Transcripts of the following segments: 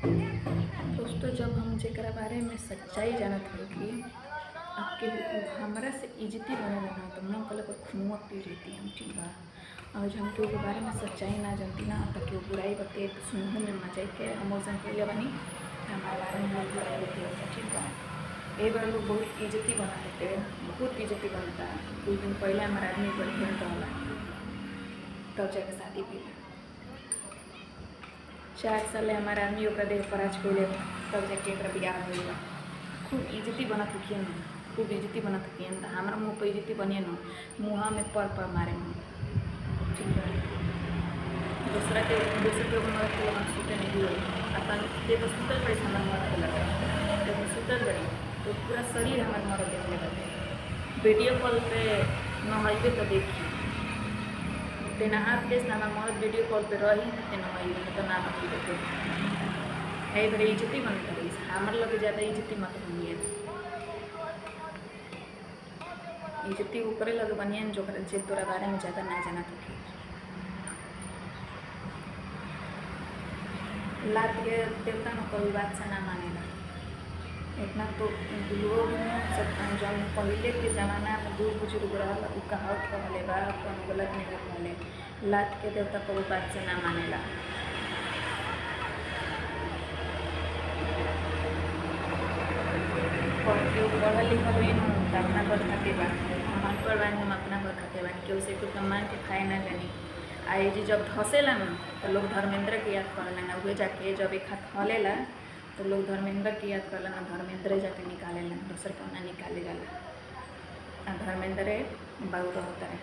दोस्तों, जब हम जेकरा बारे में सच्चाई जानत हई कि आपके हमरा से इज्जती बनेला ना, तो मन कल खूनुआ पी जती हम, ठीक बा। और जब हम केहू के बारे में सच्चाई ना जानती ना, तो केहू बुराई बते तो सुनहू में मजा के हम वैसा कइले बानी। हमारे बारे में लोग बुराई बते, ठीक बा। एक बार लोग बहुत इज्जती बना लेते, बहुत इज्जती बनता। कुछ दिन पहले हमारे आदमी गर्लफ्रेंड रहला, तब जाके शादी भी 4 साल हमारे आदमी ओकरा देह पर आज कैले, तब जाके एक बियाह हुआ। खूब इज्जती बनत हकिन, खूब इज्जती बनत हकिन। हमारा मुँह पर इज्जती बनिए न, मुँह में पर मारे मुँह, ठीक है। दूसरा के मदद के लोग सुते नहीं दिए, अपन देखो सुतल बड़ी हमारे मदद के लगे, जब सुतल बड़ी तो पूरा शरीर हमारे मदद देख लगे। वीडियो कॉल पे नहैबे तो देखी तेना हाथ केस ना हमार मर्द वीडियो कॉल पे रही तेना नहैबे तो ना नहैबे तो है बड़ी इज्जती बनता रही। हमारे लगे ज़्यादा इज्जती मत बनिए, इज्जती वो करे लगे बनिए जो तोरा बारे में ज़्यादा ना जाना तो लात के देवता न कोई बात से ना मानेला। इतना तो लोग सब जब पहले के ज़माना में बूढ़ बुजुर्ग रहा उ कहावत कहले बा, कौन गलत नहीं कहले। लात के देवता कोई बात से ना मानेला। पढ़ल लिखल हुई न तो अपना घर खाते बा, हम अनपढ़ बानी, हम अपना घर खाते बानी, केहू से कुछ मान के खाए ना जानी। आई जी जब धसेला न तो लोग धर्मेंद्र के याद करला ना, उहे जाके जब एक हाथ हलेला तो लोग धर्मेंद्र के याद करला ना, धर्मेंद्र जाके निकालेला, दूसर के ना निकाले जाला। धर्मेंद्र बाबू होता है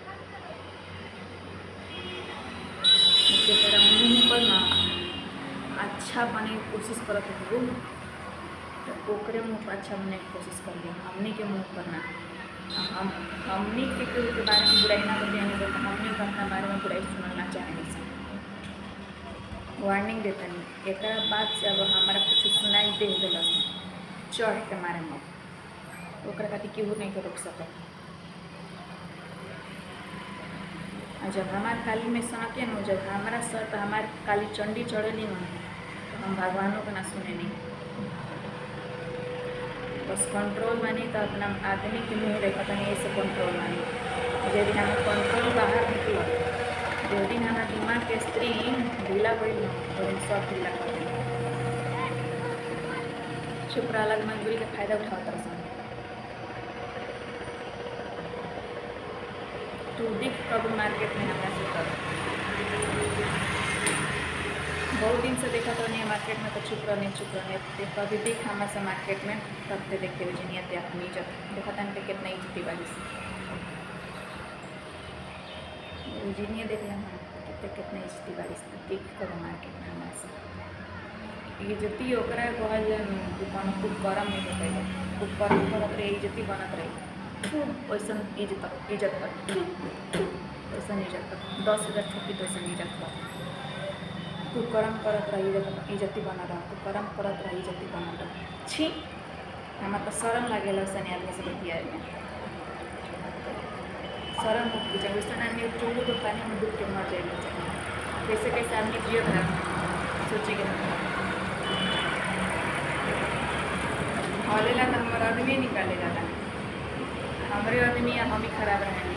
तेरा मुँह पर ना अच्छा बने की कोशिश करत हो तो ओकरे मुँह पर अच्छा बने की कोशिश कर लिया, हमने के मुँह पर ना। हमने के बारे में बुराई ना करते हैं, तो हमने को अपना बारे में बुराई सुनना चाहेंगे सब। वार्निंग देता नहीं एक बात से अब हमारा कुछ सुनाई दे दिलस चढ़ के मारे मत ओकरा खातिर केहू नहीं के रोक सकता। और जब हमारे काली में सनके न, जब हमारा सर पर हमारे काली चंडी चढ़ेली न, तो हम भगवानों को ना सुने नहीं, बस कंट्रोल मानी तो अपना आदमी के मुँह देखा नहीं, ऐसे कंट्रोल मानी। जो दिन हमें कंट्रोल बाहर निकल, जो दिन हमारा दिमाग के स्त्री ढीला गई न, वो दिन सब ढीला कर दें। चुप रहा अलग मजबूरी का फायदा उठाता रहा। तू दिख कब मार्केट में हमारा से कर, बहुत दिन से देखा तो नहीं मार्केट में, तो चुप रहने कभी दिख हमारे से मार्केट में, तब से देखते हुए जनिया ते अपनी इज्जत देखा था पे कितना इज्जती बाजी से जिनिया देख लेना कितना इज्जती बाजी से दिख कब मार्केट में हमारे से। इज्जती ओकरा कहल दुकान खूब गरम नहीं होता है, खूब गरम करत रहे इज्जती बनत रही, खूब वैसा इज्जत पर वैसा इज्जत पर 10,000 छुट्टी तो वैसा इज्जत पर तू कर्म करत रही इज्जती बना रहा, तू कर्म करत रही इज्जती बना रहा। छी हमें तो शर्म लगे वैसे आदमी से बतियाए में, शर्म मुक्त जब वैसे आदमी चोलू तो पानी में डूब के मर जाएगा। कैसे कैसे आदमी जियो था सोचेगा हॉलेला तो हमारा आदमी निकालेगा था, हमारे आदमी या हम ही खराब रहेंगे।